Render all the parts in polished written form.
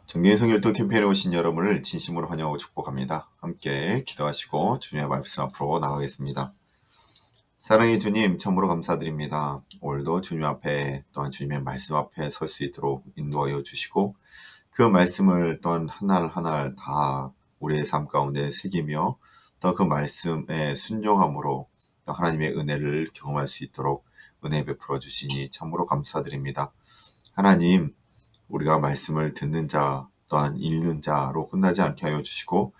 정기의 성결도 캠페인에 오신 여러분을 진심으로 환영하고 축복합니다. 함께 기도하시고 주님의 말씀 앞으로 나가겠습니다. 사랑의 주님, 참으로 감사드립니다. 오늘도 주님 앞에 또한 주님의 말씀 앞에 설 수 있도록 인도하여 주시고 그 말씀을 또한 하나를 하나를 다 우리의 삶 가운데 새기며 또 그 말씀에 순종함으로 또 하나님의 은혜를 경험할 수 있도록 은혜 베풀어 주시니 참으로 감사드립니다. 하나님, 우리가 말씀을 듣는 자 또한 읽는 자로 끝나지 않게 하여 주시고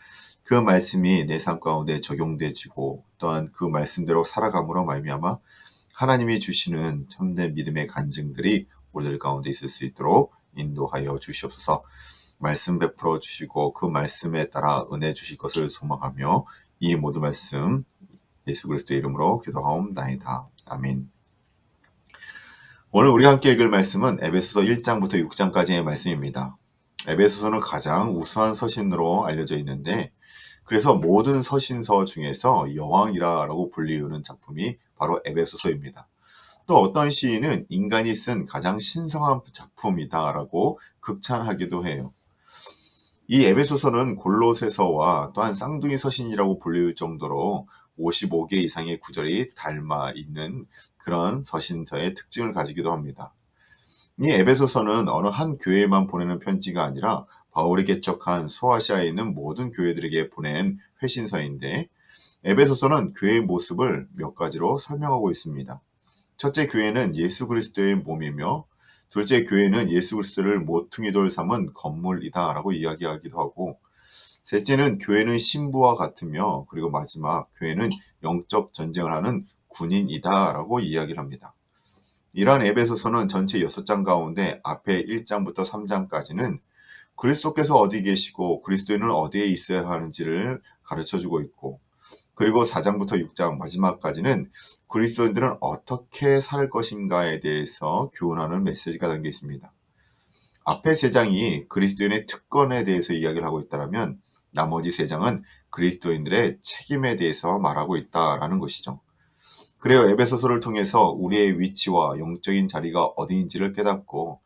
그 말씀이 내 삶 가운데 적용되지고 또한 그 말씀대로 살아감으로 말미암아 하나님이 주시는 참된 믿음의 간증들이 우리들 가운데 있을 수 있도록 인도하여 주시옵소서. 말씀 베풀어 주시고 그 말씀에 따라 은혜 주실 것을 소망하며 이 모든 말씀 예수 그리스도의 이름으로 기도하옵나이다. 아멘. 오늘 우리가 함께 읽을 말씀은 에베소서 1장부터 6장까지의 말씀입니다. 에베소서는 가장 우수한 서신으로 알려져 있는데 그래서 모든 서신서 중에서 여왕이라고 불리우는 작품이 바로 에베소서입니다. 또 어떤 시인은 인간이 쓴 가장 신성한 작품이다라고 극찬하기도 해요. 이 에베소서는 골로새서와 또한 쌍둥이 서신이라고 불릴 정도로 55개 이상의 구절이 닮아 있는 그런 서신서의 특징을 가지기도 합니다. 이 에베소서는 어느 한 교회에만 보내는 편지가 아니라 바울이 개척한 소아시아에 있는 모든 교회들에게 보낸 회신서인데 에베소서는 교회의 모습을 몇 가지로 설명하고 있습니다. 첫째, 교회는 예수 그리스도의 몸이며 둘째, 교회는 예수 그리스도를 모퉁이 돌 삼은 건물이다 라고 이야기하기도 하고 셋째는 교회는 신부와 같으며 그리고 마지막, 교회는 영적 전쟁을 하는 군인이다 라고 이야기를 합니다. 이러한 에베소서는 전체 6장 가운데 앞에 1장부터 3장까지는 그리스도께서 어디 계시고 그리스도인은 어디에 있어야 하는지를 가르쳐주고 있고 그리고 4장부터 6장 마지막까지는 그리스도인들은 어떻게 살 것인가에 대해서 교훈하는 메시지가 담겨 있습니다. 앞에 3장이 그리스도인의 특권에 대해서 이야기를 하고 있다면 나머지 3장은 그리스도인들의 책임에 대해서 말하고 있다라는 것이죠. 그래요. 에베소서를 통해서 우리의 위치와 영적인 자리가 어디인지를 깨닫고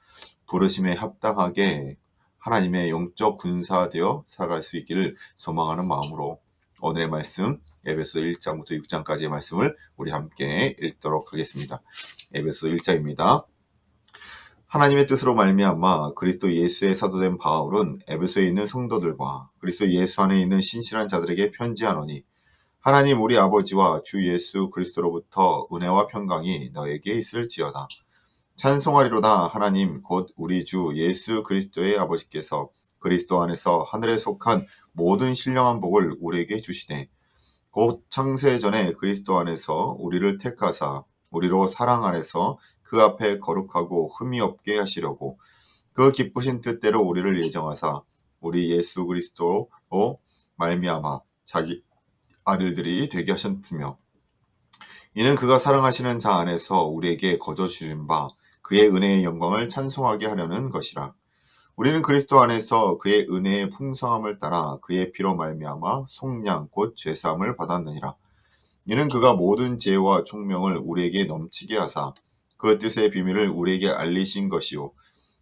부르심에 합당하게 하나님의 영적 군사되어 살아갈 수 있기를 소망하는 마음으로 오늘의 말씀 에베소 1장부터 6장까지의 말씀을 우리 함께 읽도록 하겠습니다. 에베소 1장입니다. 하나님의 뜻으로 말미암아 그리스도 예수의 사도된 바울은 에베소에 있는 성도들과 그리스도 예수 안에 있는 신실한 자들에게 편지하노니 하나님 우리 아버지와 주 예수 그리스도로부터 은혜와 평강이 너에게 있을지어다. 찬송하리로다. 하나님 곧 우리 주 예수 그리스도의 아버지께서 그리스도 안에서 하늘에 속한 모든 신령한 복을 우리에게 주시되 곧 창세 전에 그리스도 안에서 우리를 택하사 우리로 사랑 안에서 그 앞에 거룩하고 흠이 없게 하시려고 그 기쁘신 뜻대로 우리를 예정하사 우리 예수 그리스도로 말미암아 자기 아들들이 되게 하셨으며 이는 그가 사랑하시는 자 안에서 우리에게 거저 주신 바 그의 은혜의 영광을 찬송하게 하려는 것이라. 우리는 그리스도 안에서 그의 은혜의 풍성함을 따라 그의 피로 말미암아 속량 곧 죄사함을 받았느니라. 이는 그가 모든 지혜와 총명을 우리에게 넘치게 하사 그 뜻의 비밀을 우리에게 알리신 것이요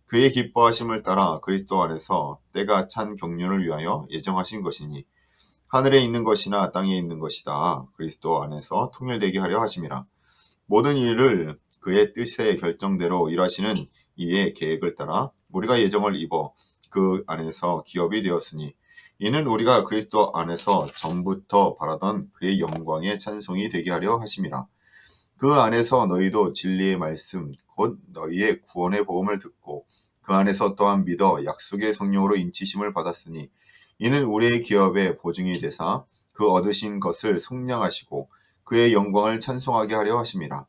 그의 기뻐하심을 따라 그리스도 안에서 때가 찬 경륜을 위하여 예정하신 것이니 하늘에 있는 것이나 땅에 있는 것이다. 그리스도 안에서 통일되게 하려 하심이라. 모든 일을 그의 뜻의 결정대로 일하시는 이의 계획을 따라 우리가 예정을 입어 그 안에서 기업이 되었으니 이는 우리가 그리스도 안에서 전부터 바라던 그의 영광의 찬송이 되게 하려 하심이라. 그 안에서 너희도 진리의 말씀 곧 너희의 구원의 복음을 듣고 그 안에서 또한 믿어 약속의 성령으로 인치심을 받았으니 이는 우리의 기업의 보증이 되사 그 얻으신 것을 속량하시고 그의 영광을 찬송하게 하려 하심이라.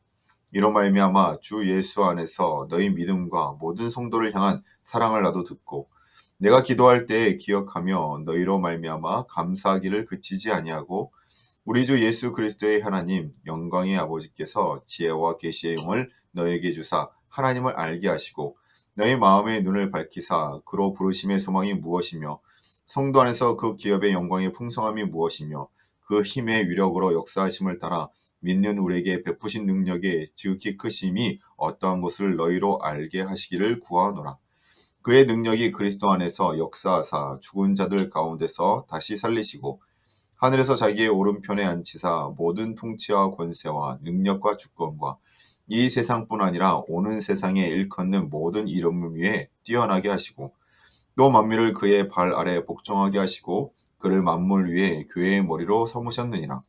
이로 말미암아 주 예수 안에서 너희 믿음과 모든 성도를 향한 사랑을 나도 듣고 내가 기도할 때에 기억하며 너희로 말미암아 감사하기를 그치지 아니하고 우리 주 예수 그리스도의 하나님 영광의 아버지께서 지혜와 계시의 영을 너에게 주사 하나님을 알게 하시고 너희 마음의 눈을 밝히사 그로 부르심의 소망이 무엇이며 성도 안에서 그 기업의 영광의 풍성함이 무엇이며 그 힘의 위력으로 역사하심을 따라 믿는 우리에게 베푸신 능력의 지극히 크심이 어떠한 것을 너희로 알게 하시기를 구하노라. 그의 능력이 그리스도 안에서 역사하사 죽은 자들 가운데서 다시 살리시고 하늘에서 자기의 오른편에 앉히사 모든 통치와 권세와 능력과 주권과 이 세상뿐 아니라 오는 세상에 일컫는 모든 이름 위에 뛰어나게 하시고 또 만민을 그의 발 아래 복종하게 하시고 그를 만물 위에 교회의 머리로 삼으셨느니라.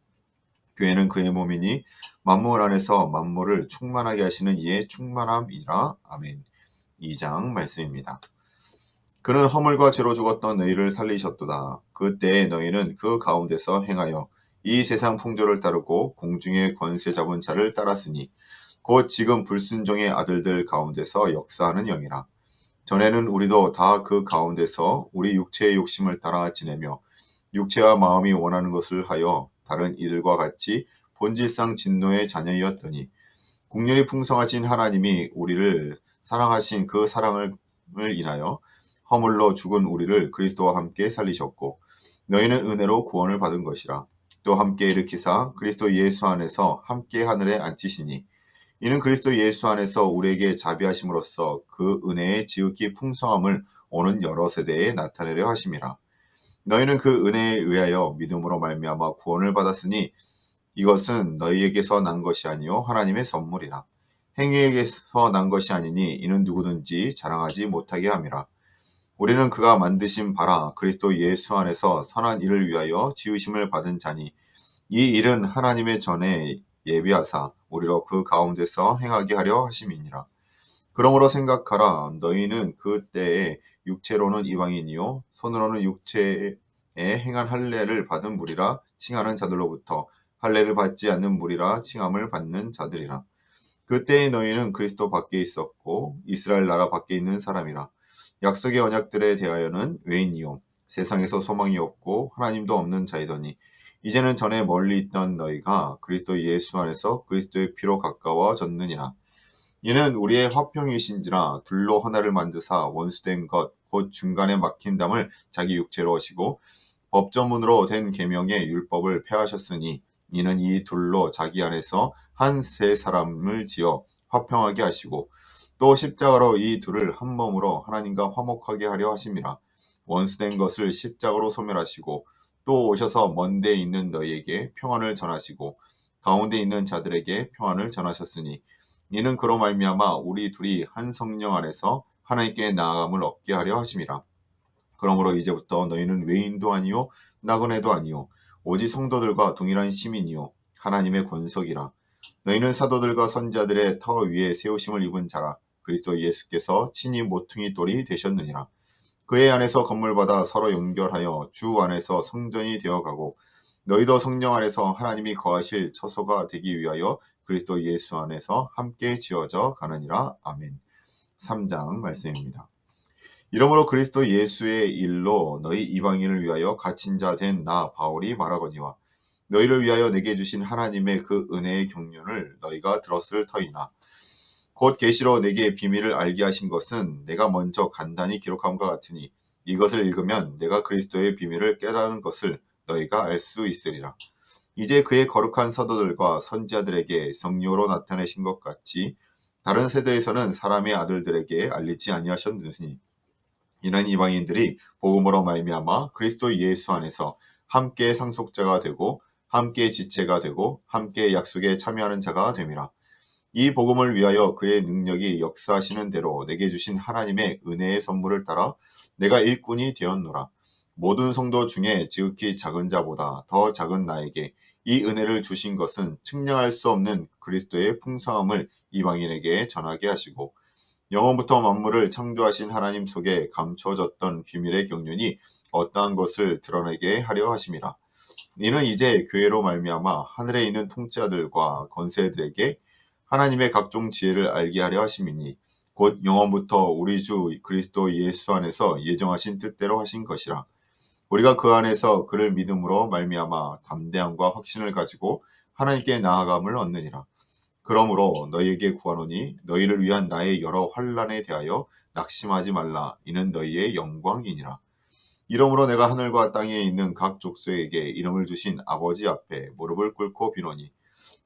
교회는 그의 몸이니 만물 안에서 만물을 충만하게 하시는 이의 충만함이라. 아멘. 2장 말씀입니다. 그는 허물과 죄로 죽었던 너희를 살리셨도다. 그때에 너희는 그 가운데서 행하여 이 세상 풍조를 따르고 공중의 권세 잡은 자를 따랐으니 곧 지금 불순종의 아들들 가운데서 역사하는 영이라. 전에는 우리도 다 그 가운데서 우리 육체의 욕심을 따라 지내며 육체와 마음이 원하는 것을 하여 다른 이들과 같이 본질상 진노의 자녀이었더니 국률이 풍성하신 하나님이 우리를 사랑하신 그 사랑을 인하여 허물로 죽은 우리를 그리스도와 함께 살리셨고 너희는 은혜로 구원을 받은 것이라. 또 함께 일으키사 그리스도 예수 안에서 함께 하늘에 앉히시니 이는 그리스도 예수 안에서 우리에게 자비하심으로써 그 은혜의 지극히 풍성함을 오는 여러 세대에 나타내려 하심이라. 너희는 그 은혜에 의하여 믿음으로 말미암아 구원을 받았으니 이것은 너희에게서 난 것이 아니요 하나님의 선물이라. 행위에게서 난 것이 아니니 이는 누구든지 자랑하지 못하게 함이라. 우리는 그가 만드신 바라 그리스도 예수 안에서 선한 일을 위하여 지으심을 받은 자니 이 일은 하나님의 전에 예비하사 우리로 그 가운데서 행하게 하려 하심이니라. 그러므로 생각하라. 너희는 그때에 육체로는 이방인이요 손으로는 육체에 행한 할례를 받은 무리라 칭하는 자들로부터 할례를 받지 않는 무리라 칭함을 받는 자들이라. 그때에 너희는 그리스도 밖에 있었고 이스라엘 나라 밖에 있는 사람이라. 약속의 언약들에 대하여는 외인이요 세상에서 소망이 없고 하나님도 없는 자이더니 이제는 전에 멀리 있던 너희가 그리스도 예수 안에서 그리스도의 피로 가까워졌느니라. 이는 우리의 화평이신지라 둘로 하나를 만드사 원수된 것 곧 중간에 막힌 담을 자기 육체로 하시고 법조문으로 된 계명의 율법을 폐하셨으니 이는 이 둘로 자기 안에서 한 세 사람을 지어 화평하게 하시고 또 십자가로 이 둘을 한 몸으로 하나님과 화목하게 하려 하심이라. 원수된 것을 십자가로 소멸하시고 또 오셔서 먼 데 있는 너희에게 평안을 전하시고 가운데 있는 자들에게 평안을 전하셨으니 이는 그로 말미암아 우리 둘이 한 성령 안에서 하나님께 나아감을 얻게 하려 하심이라. 그러므로 이제부터 너희는 외인도 아니요 나그네도 아니요 오직 성도들과 동일한 시민이요 하나님의 권속이라. 너희는 사도들과 선지자들의 터 위에 세우심을 입은 자라. 그리스도 예수께서 친히 모퉁이 돌이 되셨느니라. 그의 안에서 건물받아 서로 연결하여 주 안에서 성전이 되어가고 너희도 성령 안에서 하나님이 거하실 처소가 되기 위하여 그리스도 예수 안에서 함께 지어져 가느니라. 아멘. 3장 말씀입니다. 이러므로 그리스도 예수의 일로 너희 이방인을 위하여 갇힌 자 된 나 바울이 말하거니와 너희를 위하여 내게 주신 하나님의 그 은혜의 경륜을 너희가 들었을 터이나 곧 계시로 내게 비밀을 알게 하신 것은 내가 먼저 간단히 기록함과 같으니 이것을 읽으면 내가 그리스도의 비밀을 깨달은 것을 너희가 알 수 있으리라. 이제 그의 거룩한 사도들과 선지자들에게 성령으로 나타내신 것 같이 다른 세대에서는 사람의 아들들에게 알리지 아니하셨느니 이는 이방인들이 복음으로 말미암아 그리스도 예수 안에서 함께 상속자가 되고 함께 지체가 되고 함께 약속에 참여하는 자가 됨이라. 이 복음을 위하여 그의 능력이 역사하시는 대로 내게 주신 하나님의 은혜의 선물을 따라 내가 일꾼이 되었노라. 모든 성도 중에 지극히 작은 자보다 더 작은 나에게 이 은혜를 주신 것은 측량할 수 없는 그리스도의 풍성함을 이방인에게 전하게 하시고 영원부터 만물을 창조하신 하나님 속에 감춰졌던 비밀의 경륜이 어떠한 것을 드러내게 하려 하심이라. 이는 이제 교회로 말미암아 하늘에 있는 통치자들과 권세들에게 하나님의 각종 지혜를 알게 하려 하심이니 곧 영원부터 우리 주 그리스도 예수 안에서 예정하신 뜻대로 하신 것이라. 우리가 그 안에서 그를 믿음으로 말미암아 담대함과 확신을 가지고 하나님께 나아감을 얻느니라. 그러므로 너희에게 구하노니 너희를 위한 나의 여러 환난에 대하여 낙심하지 말라. 이는 너희의 영광이니라. 이러므로 내가 하늘과 땅에 있는 각 족속에게 이름을 주신 아버지 앞에 무릎을 꿇고 비노니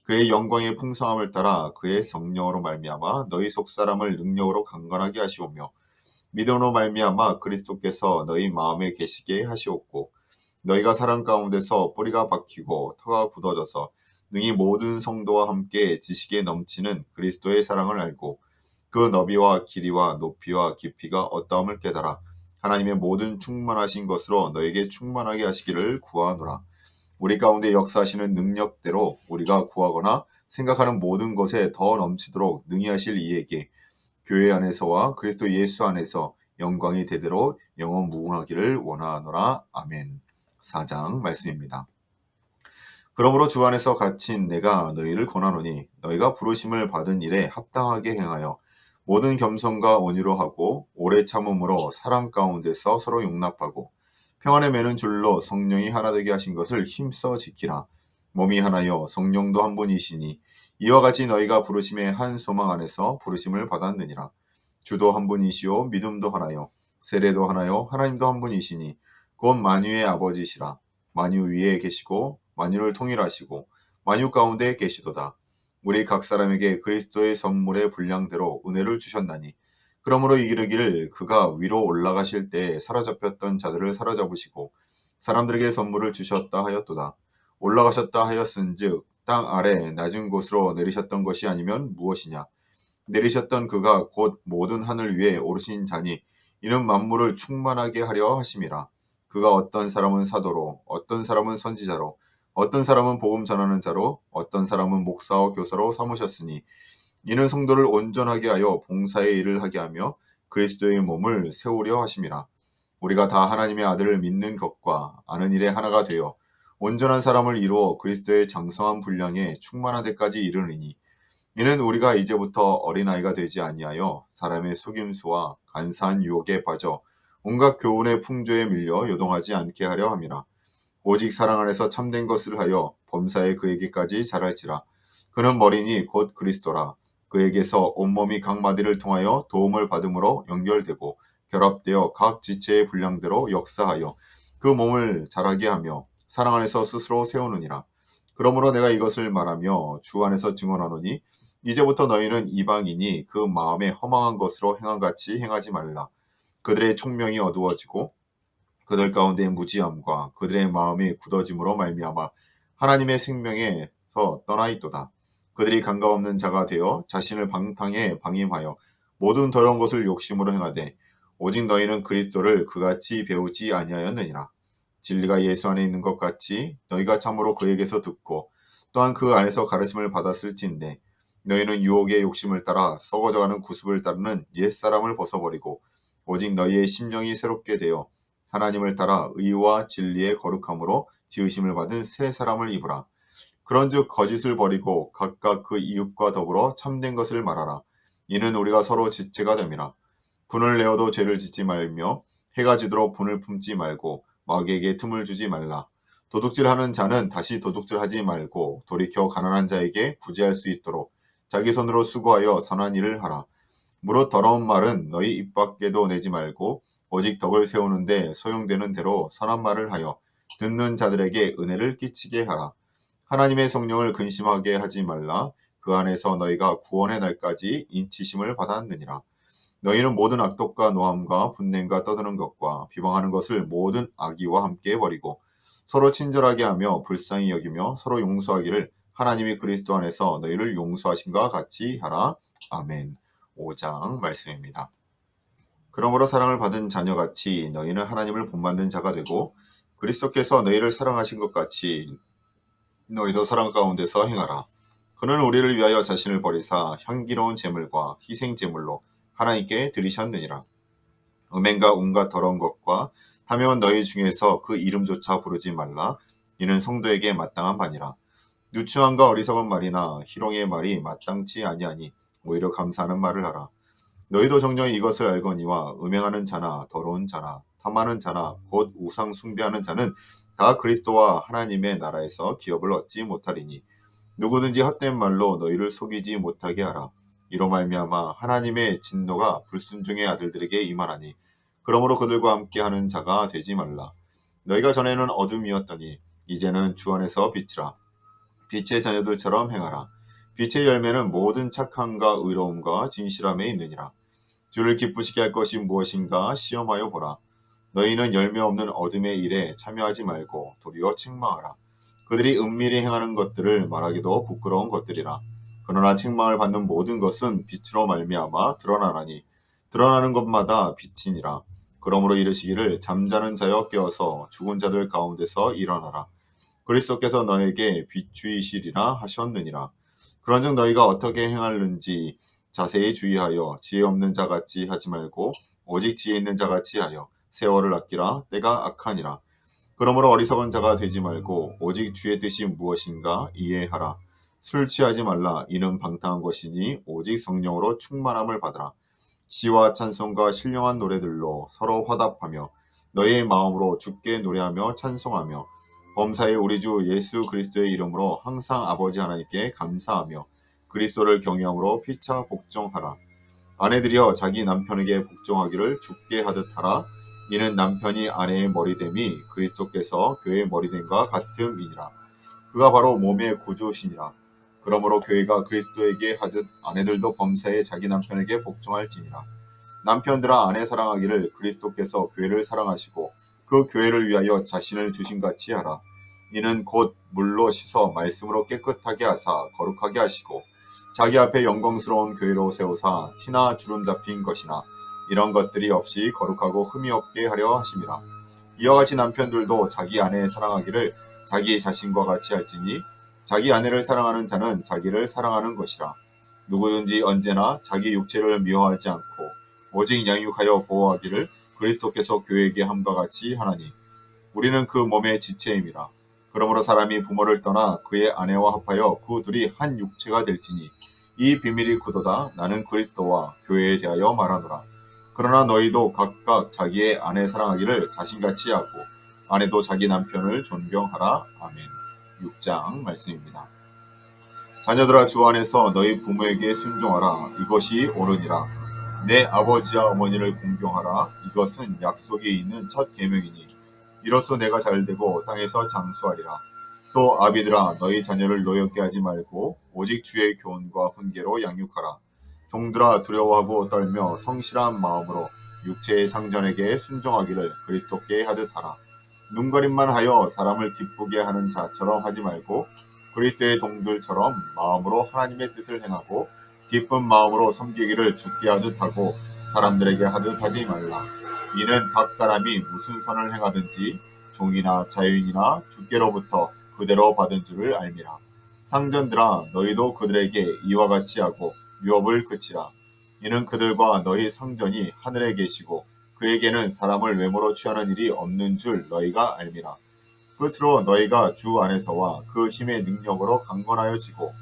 그의 영광의 풍성함을 따라 그의 성령으로 말미암아 너희 속 사람을 능력으로 강건하게 하시오며 믿음으로 말미암아 그리스도께서 너희 마음에 계시게 하시옵고 너희가 사랑 가운데서 뿌리가 박히고 터가 굳어져서 능히 모든 성도와 함께 지식에 넘치는 그리스도의 사랑을 알고 그 너비와 길이와 높이와 깊이가 어떠함을 깨달아 하나님의 모든 충만하신 것으로 너에게 충만하게 하시기를 구하노라. 우리 가운데 역사하시는 능력대로 우리가 구하거나 생각하는 모든 것에 더 넘치도록 능히 하실 이에게 교회 안에서와 그리스도 예수 안에서 영광이 되도록 영원 무궁하기를 원하노라. 아멘. 4장 말씀입니다. 그러므로 주 안에서 갇힌 내가 너희를 권하노니 너희가 부르심을 받은 일에 합당하게 행하여 모든 겸손과 온유로 하고 오래 참음으로 사랑 가운데서 서로 용납하고 평안에 매는 줄로 성령이 하나 되게 하신 것을 힘써 지키라. 몸이 하나요 성령도 한 분이시니 이와 같이 너희가 부르심의 한 소망 안에서 부르심을 받았느니라. 주도 한 분이시요 믿음도 하나요 세례도 하나요 하나님도 한 분이시니 곧 만유의 아버지시라. 만유 위에 계시고 만유를 통일하시고 만유 가운데 계시도다. 우리 각 사람에게 그리스도의 선물의 분량대로 은혜를 주셨나니 그러므로 이르기를 그가 위로 올라가실 때 사로잡혔던 자들을 사로잡으시고 사람들에게 선물을 주셨다 하였도다. 올라가셨다 하였은즉 땅 아래 낮은 곳으로 내리셨던 것이 아니면 무엇이냐. 내리셨던 그가 곧 모든 하늘 위에 오르신 자니 이는 만물을 충만하게 하려 하심이라. 그가 어떤 사람은 사도로 어떤 사람은 선지자로 어떤 사람은 복음 전하는 자로 어떤 사람은 목사와 교사로 삼으셨으니 이는 성도를 온전하게 하여 봉사의 일을 하게 하며 그리스도의 몸을 세우려 하심이라. 우리가 다 하나님의 아들을 믿는 것과 아는 일에 하나가 되어 온전한 사람을 이루어 그리스도의 장성한 분량에 충만한 데까지 이르느니 이는 우리가 이제부터 어린아이가 되지 아니하여 사람의 속임수와 간사한 유혹에 빠져 온갖 교훈의 풍조에 밀려 요동하지 않게 하려 함이라. 오직 사랑 안에서 참된 것을 하여 범사에 그에게까지 자랄지라. 그는 머리니 곧 그리스도라. 그에게서 온몸이 각 마디를 통하여 도움을 받음으로 연결되고 결합되어 각 지체의 분량대로 역사하여 그 몸을 자라게 하며 사랑 안에서 스스로 세우느니라. 그러므로 내가 이것을 말하며 주 안에서 증언하노니 이제부터 너희는 이방인이 그 마음에 허망한 것으로 행함같이 행하지 말라. 그들의 총명이 어두워지고 그들 가운데 무지함과 그들의 마음이 굳어짐으로 말미암아 하나님의 생명에서 떠나 있도다. 그들이 감각 없는 자가 되어 자신을 방탕에 방임하여 모든 더러운 것을 욕심으로 행하되 오직 너희는 그리스도를 그같이 배우지 아니하였느니라. 진리가 예수 안에 있는 것 같이 너희가 참으로 그에게서 듣고 또한 그 안에서 가르침을 받았을진데 너희는 유혹의 욕심을 따라 썩어져가는 구습을 따르는 옛사람을 벗어버리고 오직 너희의 심령이 새롭게 되어 하나님을 따라 의와 진리의 거룩함으로 지으심을 받은 새 사람을 입으라. 그런즉 거짓을 버리고 각각 그 이웃과 더불어 참된 것을 말하라. 이는 우리가 서로 지체가 됨이라. 분을 내어도 죄를 짓지 말며 해가 지도록 분을 품지 말고 마귀에게 틈을 주지 말라. 도둑질하는 자는 다시 도둑질하지 말고 돌이켜 가난한 자에게 구제할 수 있도록 자기 손으로 수고하여 선한 일을 하라. 무릇 더러운 말은 너희 입 밖에도 내지 말고 오직 덕을 세우는데 소용되는 대로 선한 말을 하여 듣는 자들에게 은혜를 끼치게 하라. 하나님의 성령을 근심하게 하지 말라. 그 안에서 너희가 구원의 날까지 인치심을 받았느니라. 너희는 모든 악독과 노함과 분냄과 떠드는 것과 비방하는 것을 모든 악의와 함께 버리고 서로 친절하게 하며 불쌍히 여기며 서로 용서하기를 하나님이 그리스도 안에서 너희를 용서하신과 같이 하라. 아멘. 5장 말씀입니다. 그러므로 사랑을 받은 자녀같이 너희는 하나님을 본받는 자가 되고 그리스도께서 너희를 사랑하신 것 같이 너희도 사랑 가운데서 행하라. 그는 우리를 위하여 자신을 버리사 향기로운 제물과 희생 제물로 하나님께 드리셨느니라. 음행과 온갖 더러운 것과 탐욕은 너희 중에서 그 이름조차 부르지 말라. 이는 성도에게 마땅한 바니라. 누추함과 어리석은 말이나 희롱의 말이 마땅치 아니하니 오히려 감사하는 말을 하라. 너희도 정녕 이것을 알거니와 음행하는 자나 더러운 자나 탐하는 자나 곧 우상 숭배하는 자는 다 그리스도와 하나님의 나라에서 기업을 얻지 못하리니 누구든지 헛된 말로 너희를 속이지 못하게 하라. 이로 말미암아 하나님의 진노가 불순종의 아들들에게 임하나니 그러므로 그들과 함께하는 자가 되지 말라. 너희가 전에는 어둠이었더니 이제는 주 안에서 빛이라. 빛의 자녀들처럼 행하라. 빛의 열매는 모든 착함과 의로움과 진실함에 있느니라. 주를 기쁘시게 할 것이 무엇인가 시험하여 보라. 너희는 열매 없는 어둠의 일에 참여하지 말고 도리어 책망하라. 그들이 은밀히 행하는 것들을 말하기도 부끄러운 것들이라. 그러나 책망을 받는 모든 것은 빛으로 말미암아 드러나나니 드러나는 것마다 빛이니라. 그러므로 이르시기를 잠자는 자여 깨어서 죽은 자들 가운데서 일어나라. 그리스도께서 너에게 빛주이시리라 하셨느니라. 그런즉 너희가 어떻게 행하는지 자세히 주의하여 지혜 없는 자같이 하지 말고 오직 지혜 있는 자같이 하여 세월을 아끼라. 때가 악하니라. 그러므로 어리석은 자가 되지 말고 오직 주의 뜻이 무엇인가 이해하라. 술 취하지 말라. 이는 방탕한 것이니 오직 성령으로 충만함을 받으라. 시와 찬송과 신령한 노래들로 서로 화답하며 너희의 마음으로 주께 노래하며 찬송하며 범사의 우리 주 예수 그리스도의 이름으로 항상 아버지 하나님께 감사하며 그리스도를 경외함으로 피차 복종하라. 아내들이여 자기 남편에게 복종하기를 주께 하듯 하라. 이는 남편이 아내의 머리됨이 그리스도께서 교회의 머리됨과 같음이니라. 그가 바로 몸의 구주시니라. 그러므로 교회가 그리스도에게 하듯 아내들도 범사에 자기 남편에게 복종할지니라. 남편들아 아내 사랑하기를 그리스도께서 교회를 사랑하시고 그 교회를 위하여 자신을 주신같이 하라. 이는 곧 물로 씻어 말씀으로 깨끗하게 하사 거룩하게 하시고 자기 앞에 영광스러운 교회로 세우사 티나 주름 잡힌 것이나 이런 것들이 없이 거룩하고 흠이 없게 하려 하심이라. 이와 같이 남편들도 자기 아내 사랑하기를 자기 자신과 같이 할지니 자기 아내를 사랑하는 자는 자기를 사랑하는 것이라. 누구든지 언제나 자기 육체를 미워하지 않고 오직 양육하여 보호하기를 그리스도께서 교회에게 함과 같이 하나니 우리는 그 몸의 지체임이라. 그러므로 사람이 부모를 떠나 그의 아내와 합하여 그 둘이 한 육체가 될지니 이 비밀이 그도다. 나는 그리스도와 교회에 대하여 말하노라. 그러나 너희도 각각 자기의 아내 사랑하기를 자신같이 하고 아내도 자기 남편을 존경하라. 아멘. 6장 말씀입니다. 자녀들아 주 안에서 너희 부모에게 순종하라. 이것이 옳으니라. 내 아버지와 어머니를 공경하라. 이것은 약속이 있는 첫 계명이니 이로써 내가 잘되고 땅에서 장수하리라. 또 아비들아 너희 자녀를 노엽게 하지 말고 오직 주의 교훈과 훈계로 양육하라. 종들아 두려워하고 떨며 성실한 마음으로 육체의 상전에게 순종하기를 그리스도께 하듯 하라. 눈가림만 하여 사람을 기쁘게 하는 자처럼 하지 말고 그리스도의 동들처럼 마음으로 하나님의 뜻을 행하고 기쁜 마음으로 섬기기를 주께 하듯 하고 사람들에게 하듯 하지 말라. 이는 각 사람이 무슨 선을 행하든지 종이나 자유인이나 주께로부터 그대로 받은 줄을 알미라. 상전들아 너희도 그들에게 이와 같이 하고 유업을 그치라. 이는 그들과 너희 상전이 하늘에 계시고 그에게는 사람을 외모로 취하는 일이 없는 줄 너희가 알미라. 끝으로 너희가 주 안에서와 그 힘의 능력으로 강건하여 지고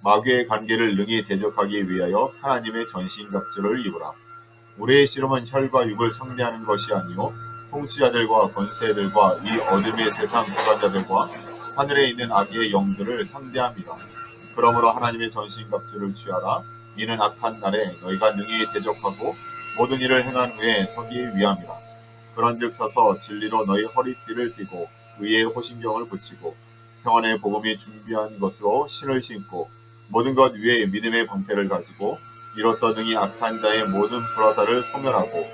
마귀의 관계를 능히 대적하기 위하여 하나님의 전신갑주를 입으라. 우리의 씨름은 혈과 육을 상대하는 것이 아니요 통치자들과 권세들과 이 어둠의 세상 주관자들과 하늘에 있는 악의 영들을 상대함이라. 그러므로 하나님의 전신갑주를 취하라. 이는 악한 날에 너희가 능히 대적하고 모든 일을 행한 후에 서기 위함이라. 그런즉 서서 진리로 너희 허리띠를 띠고 의의 호신경을 붙이고 평안의 복음이 준비한 것으로 신을 신고 모든 것 위에 믿음의 방패를 가지고 이로써 능히 악한 자의 모든 불화살을 소멸하고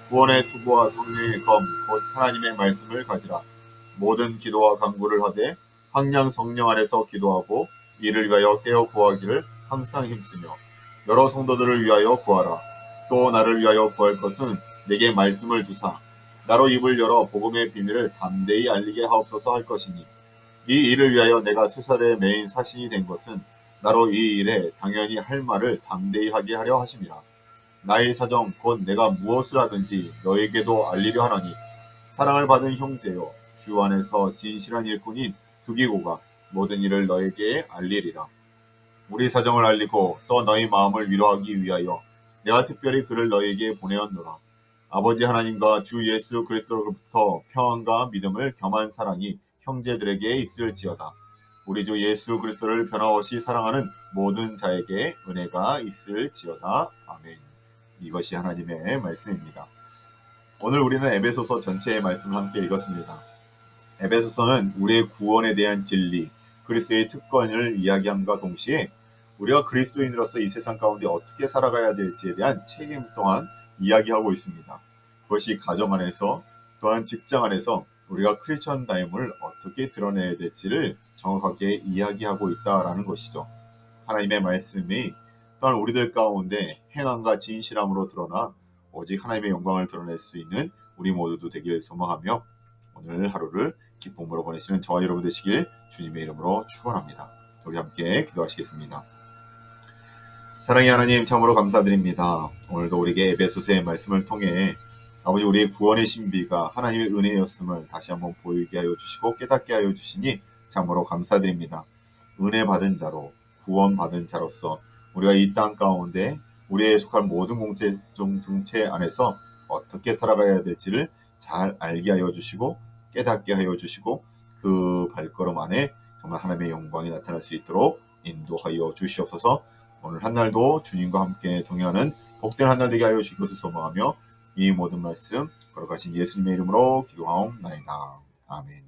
구원의 투구와 성령의 검 곧 하나님의 말씀을 가지라. 모든 기도와 간구를 하되 항상 성령 안에서 기도하고 이를 위하여 깨어 구하기를 항상 힘쓰며 여러 성도들을 위하여 구하라. 또 나를 위하여 구할 것은 내게 말씀을 주사 나로 입을 열어 복음의 비밀을 담대히 알리게 하옵소서 할 것이니 이 일을 위하여 내가 투사에 매인 사신이 된 것은 나로 이 일에 당연히 할 말을 담대히 하게 하려 하심이라. 나의 사정 곧 내가 무엇을 하든지 너에게도 알리려 하노니 사랑을 받은 형제여 주 안에서 진실한 일꾼인 두기고가 모든 일을 너에게 알리리라. 우리 사정을 알리고 또 너희 마음을 위로하기 위하여 내가 특별히 그를 너희에게 보내었노라. 아버지 하나님과 주 예수 그리스도로부터 평안과 믿음을 겸한 사랑이 형제들에게 있을지어다. 우리 주 예수 그리스도를 변함없이 사랑하는 모든 자에게 은혜가 있을지어다. 아멘. 이것이 하나님의 말씀입니다. 오늘 우리는 에베소서 전체의 말씀을 함께 읽었습니다. 에베소서는 우리의 구원에 대한 진리, 그리스도의 특권을 이야기함과 동시에 우리가 그리스도인으로서 이 세상 가운데 어떻게 살아가야 될지에 대한 책임 또한 이야기하고 있습니다. 그것이 가정 안에서 또한 직장 안에서 우리가 크리스천다임을 어떻게 드러내야 될지를 정확하게 이야기하고 있다라는 것이죠. 하나님의 말씀이 또한 우리들 가운데 행함과 진실함으로 드러나 오직 하나님의 영광을 드러낼 수 있는 우리 모두도 되길 소망하며 오늘 하루를 기쁨으로 보내시는 저와 여러분 되시길 주님의 이름으로 축원합니다. 우리 함께 기도하시겠습니다. 사랑의 하나님, 참으로 감사드립니다. 오늘도 우리에게 에베소서의 말씀을 통해 아버지, 우리의 구원의 신비가 하나님의 은혜였음을 다시 한번 보이게 하여 주시고 깨닫게 하여 주시니 참으로 감사드립니다. 은혜 받은 자로, 구원 받은 자로서 우리가 이 땅 가운데 우리의 속한 모든 공동체 안에서 어떻게 살아가야 될지를 잘 알게 하여 주시고 깨닫게 하여 주시고 그 발걸음 안에 정말 하나님의 영광이 나타날 수 있도록 인도하여 주시옵소서. 오늘 한 날도 주님과 함께 동행하는 복된 한 날 되게 하여 주실 것을 소망하며 이 모든 말씀 거룩하신 예수님의 이름으로 기도하옵나이다. 아멘.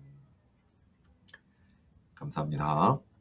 감사합니다.